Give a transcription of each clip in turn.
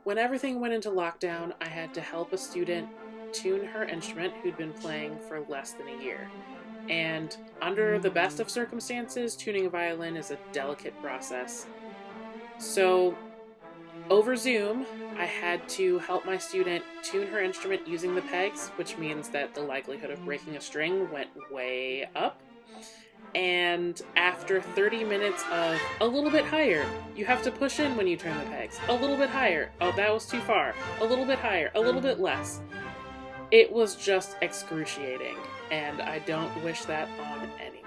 when everything went into lockdown, I had to help a student tune her instrument who'd been playing for less than a year. And under the best of circumstances, tuning a violin is a delicate process. So, over Zoom, I had to help my student tune her instrument using the pegs, which means that the likelihood of breaking a string went way up. And after 30 minutes of a little bit higher, you have to push in when you turn the pegs. A little bit higher. Oh, that was too far. A little bit higher. A little bit less. It was just excruciating, and I don't wish that on anyone.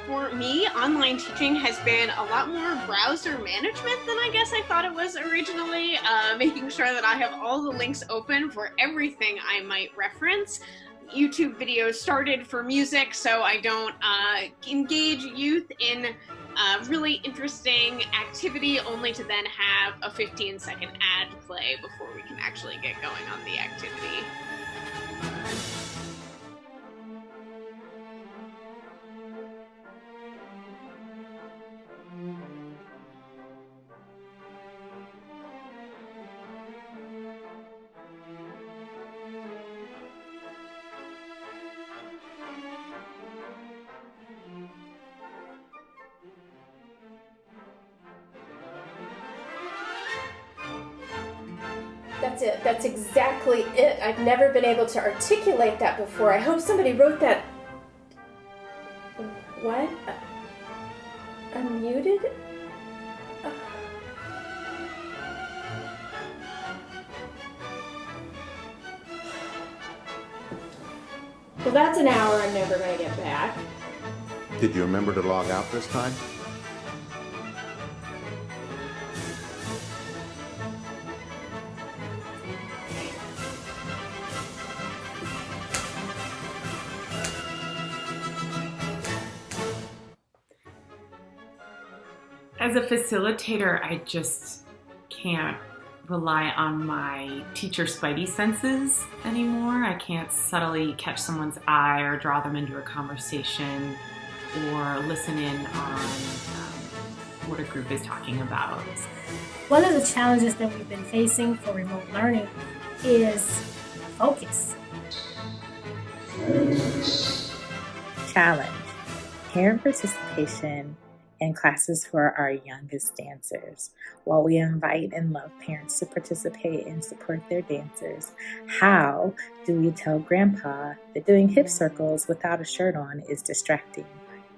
For me, online teaching has been a lot more browser management than I guess I thought it was originally, making sure that I have all the links open for everything I might reference. YouTube videos started for music, so I don't engage youth in really interesting activity, only to then have a 15-second ad play before we can actually get going on the activity. That's it. That's exactly it. I've never been able to articulate that before. I hope somebody wrote that. What? Unmuted? Well, that's an hour I'm never going to get back. Did you remember to log out this time? As a facilitator, I just can't rely on my teacher spidey senses anymore. I can't subtly catch someone's eye or draw them into a conversation or listen in on what a group is talking about. One of the challenges that we've been facing for remote learning is focus. Challenge: parent participation in classes for our youngest dancers. While we invite and love parents to participate and support their dancers, how do we tell grandpa that doing hip circles without a shirt on is distracting?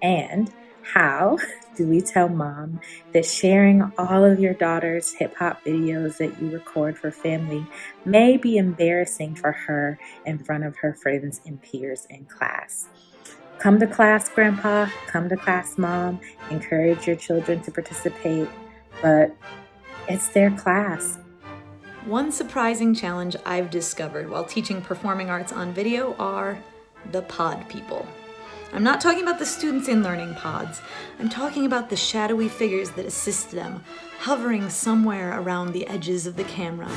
And how do we tell mom that sharing all of your daughter's hip hop videos that you record for family may be embarrassing for her in front of her friends and peers in class? Come to class, Grandpa. Come to class, Mom. Encourage your children to participate, but it's their class. One surprising challenge I've discovered while teaching performing arts on video are the pod people. I'm not talking about the students in learning pods. I'm talking about the shadowy figures that assist them, hovering somewhere around the edges of the camera.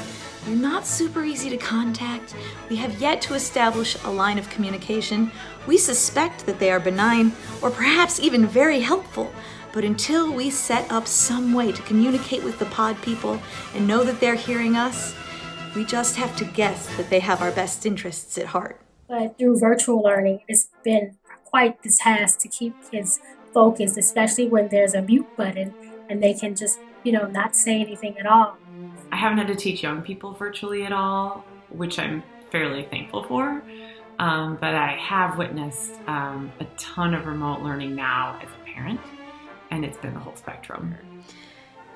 They're not super easy to contact. We have yet to establish a line of communication. We suspect that they are benign or perhaps even very helpful. But until we set up some way to communicate with the pod people and know that they're hearing us, we just have to guess that they have our best interests at heart. But through virtual learning, it's been quite the task to keep kids focused, especially when there's a mute button and they can just, not say anything at all. I haven't had to teach young people virtually at all, which I'm fairly thankful for. But I have witnessed a ton of remote learning now as a parent, and it's been the whole spectrum.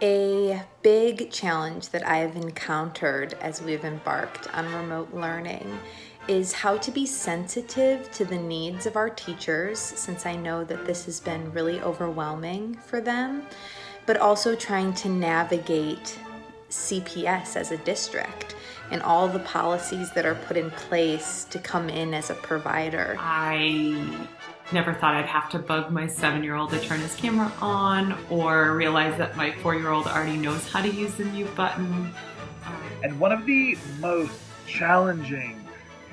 A big challenge that I have encountered as we've embarked on remote learning is how to be sensitive to the needs of our teachers, since I know that this has been really overwhelming for them, but also trying to navigate CPS as a district and all the policies that are put in place to come in as a provider. I never thought I'd have to bug my 7-year-old to turn his camera on or realize that my 4-year-old already knows how to use the mute button. And one of the most challenging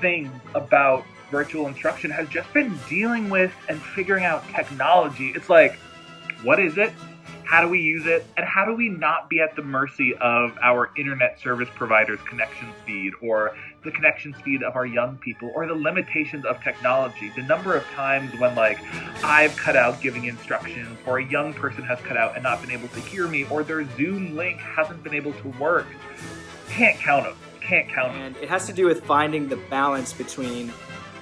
things about virtual instruction has just been dealing with and figuring out technology. It's like, what is it? How do we use it? And how do we not be at the mercy of our internet service provider's connection speed, or the connection speed of our young people, or the limitations of technology? The number of times when, like, I've cut out giving instructions, or a young person has cut out and not been able to hear me, or their Zoom link hasn't been able to work. Can't count them. Can't count them. And it has to do with finding the balance between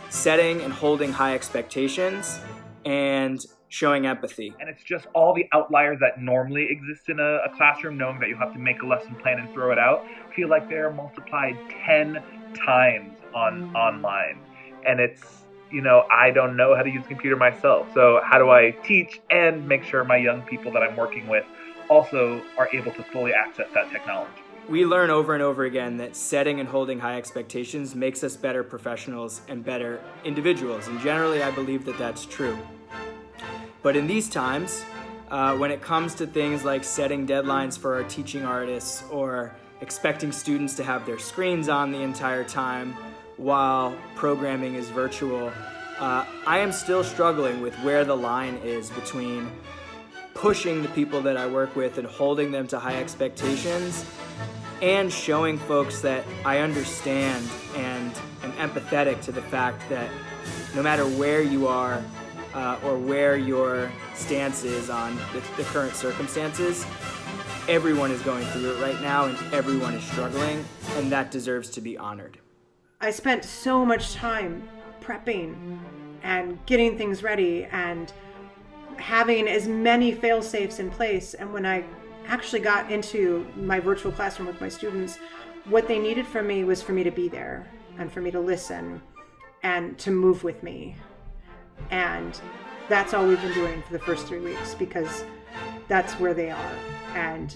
setting and holding high expectations and showing empathy. And it's just all the outliers that normally exist in a classroom, knowing that you have to make a lesson plan and throw it out, feel like they're multiplied 10 times online. And it's, I don't know how to use a computer myself. So how do I teach and make sure my young people that I'm working with also are able to fully access that technology? We learn over and over again that setting and holding high expectations makes us better professionals and better individuals. And generally, I believe that that's true. But in these times, when it comes to things like setting deadlines for our teaching artists or expecting students to have their screens on the entire time while programming is virtual, I am still struggling with where the line is between pushing the people that I work with and holding them to high expectations and showing folks that I understand and am empathetic to the fact that no matter where you are, or where your stance is on the current circumstances, everyone is going through it right now and everyone is struggling, and that deserves to be honored. I spent so much time prepping and getting things ready and having as many fail-safes in place, and when I actually got into my virtual classroom with my students, what they needed from me was for me to be there and for me to listen and to move with me. And that's all we've been doing for the first 3 weeks, because that's where they are. And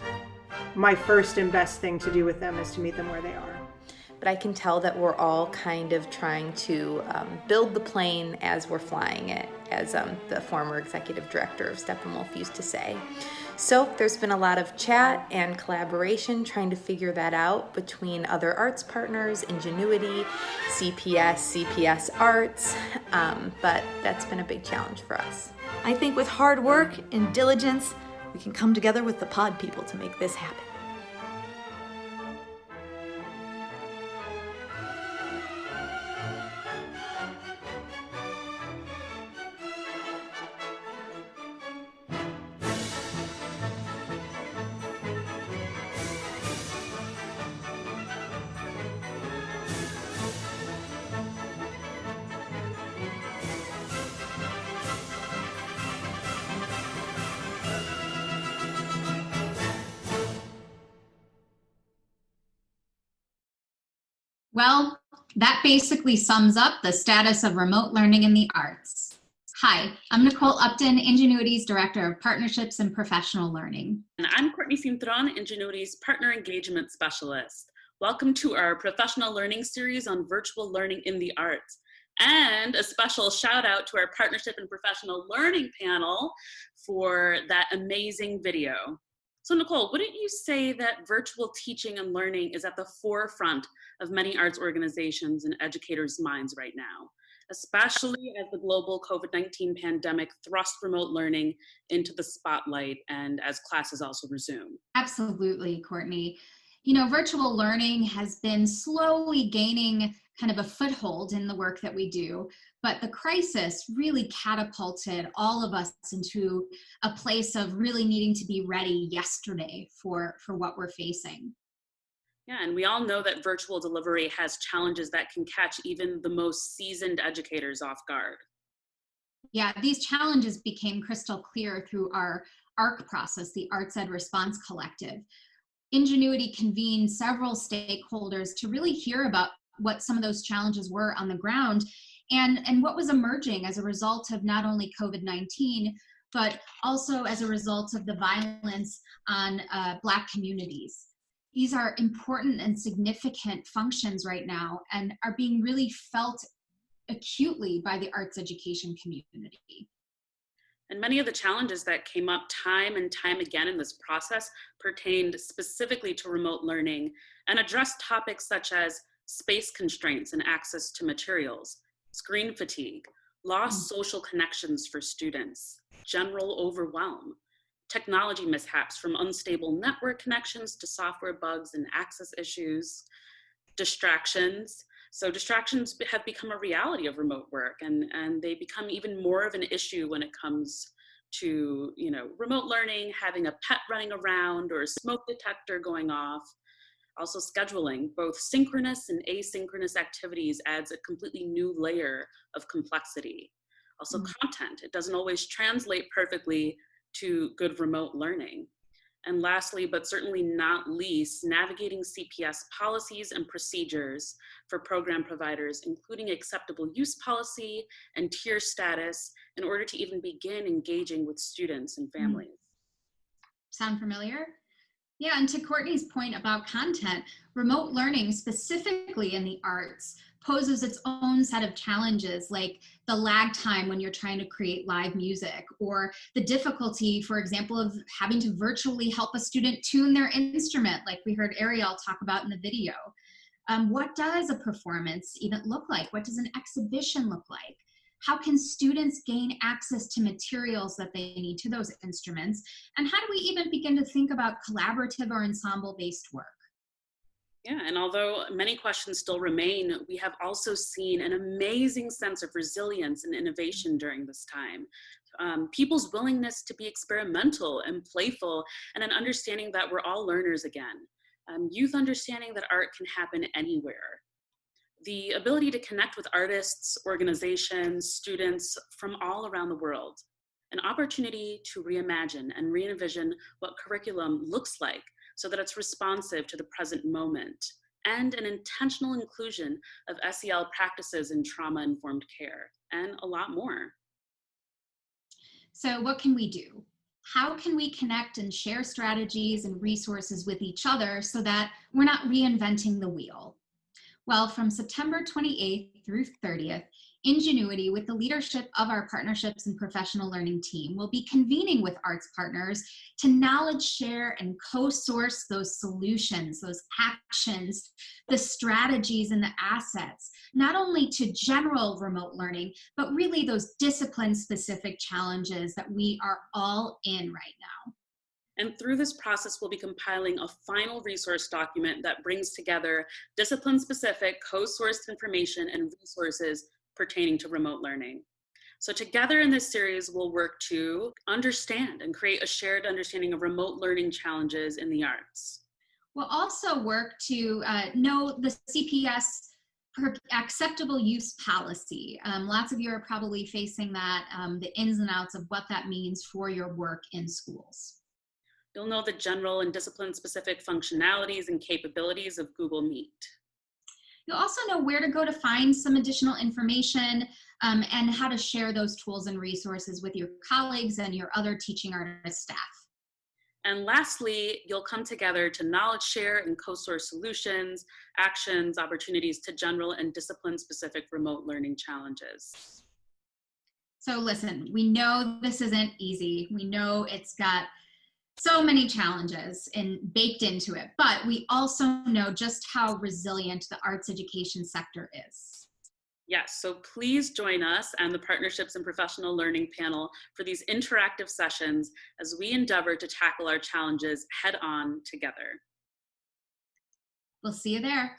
my first and best thing to do with them is to meet them where they are. But I can tell that we're all kind of trying to build the plane as we're flying it, as the former executive director of Steppenwolf used to say. So there's been a lot of chat and collaboration trying to figure that out between other arts partners, Ingenuity, CPS Arts, but that's been a big challenge for us. I think with hard work and diligence, we can come together with the pod people to make this happen. Well, that basically sums up the status of remote learning in the arts. Hi, I'm Nicole Upton, Ingenuity's Director of Partnerships and Professional Learning. And I'm Courtney Cintron, Ingenuity's Partner Engagement Specialist. Welcome to our professional learning series on virtual learning in the arts. And a special shout out to our Partnership and Professional Learning panel for that amazing video. So Nicole, wouldn't you say that virtual teaching and learning is at the forefront of many arts organizations and educators' minds right now, especially as the global COVID-19 pandemic thrust remote learning into the spotlight and as classes also resume? Absolutely, Courtney. You know, virtual learning has been slowly gaining kind of a foothold in the work that we do, but the crisis really catapulted all of us into a place of really needing to be ready yesterday for what we're facing. Yeah, and we all know that virtual delivery has challenges that can catch even the most seasoned educators off guard. Yeah, these challenges became crystal clear through our ARC process, the Arts Ed Response Collective. Ingenuity convened several stakeholders to really hear about what some of those challenges were on the ground and what was emerging as a result of not only COVID-19, but also as a result of the violence on Black communities. These are important and significant functions right now and are being really felt acutely by the arts education community. And many of the challenges that came up time and time again in this process pertained specifically to remote learning and addressed topics such as space constraints and access to materials, screen fatigue, lost social connections for students, general overwhelm, technology mishaps, from unstable network connections to software bugs and access issues, distractions. So distractions have become a reality of remote work, and they become even more of an issue when it comes to, remote learning, having a pet running around or a smoke detector going off. Also scheduling both synchronous and asynchronous activities adds a completely new layer of complexity. Also content, it doesn't always translate perfectly to good remote learning. And lastly, but certainly not least, navigating CPS policies and procedures for program providers, including acceptable use policy and tier status, in order to even begin engaging with students and families. Sound familiar? Yeah, and to Courtney's point about content, remote learning, specifically in the arts, poses its own set of challenges, like the lag time when you're trying to create live music, or the difficulty, for example, of having to virtually help a student tune their instrument, like we heard Ariel talk about in the video. What does a performance even look like? What does an exhibition look like? How can students gain access to materials that they need to those instruments? And how do we even begin to think about collaborative or ensemble-based work? Yeah, and although many questions still remain, we have also seen an amazing sense of resilience and innovation during this time. People's willingness to be experimental and playful, and an understanding that we're all learners again. Youth understanding that art can happen anywhere. The ability to connect with artists, organizations, students from all around the world. An opportunity to reimagine and re-envision what curriculum looks like so that it's responsive to the present moment, and an intentional inclusion of SEL practices in trauma-informed care, and a lot more. So what can we do? How can we connect and share strategies and resources with each other so that we're not reinventing the wheel? Well, from September 28th through 30th, Ingenuity, with the leadership of our Partnerships and Professional Learning team, will be convening with arts partners to knowledge share and co-source those solutions, those actions, the strategies and the assets, not only to general remote learning, but really those discipline-specific challenges that we are all in right now. And through this process, we'll be compiling a final resource document that brings together discipline-specific, co-sourced information and resources pertaining to remote learning. So together in this series, we'll work to understand and create a shared understanding of remote learning challenges in the arts. We'll also work to know the CPS acceptable use policy. Lots of you are probably facing that, the ins and outs of what that means for your work in schools. You'll know the general and discipline-specific functionalities and capabilities of Google Meet. You'll also know where to go to find some additional information and how to share those tools and resources with your colleagues and your other teaching artist staff. And lastly, you'll come together to knowledge share and co-source solutions, actions, opportunities to general and discipline-specific remote learning challenges. So listen, we know this isn't easy. We know it's got so many challenges baked into it, but we also know just how resilient the arts education sector is. Yes, so please join us and the Partnerships and Professional Learning panel for these interactive sessions as we endeavor to tackle our challenges head on together. We'll see you there.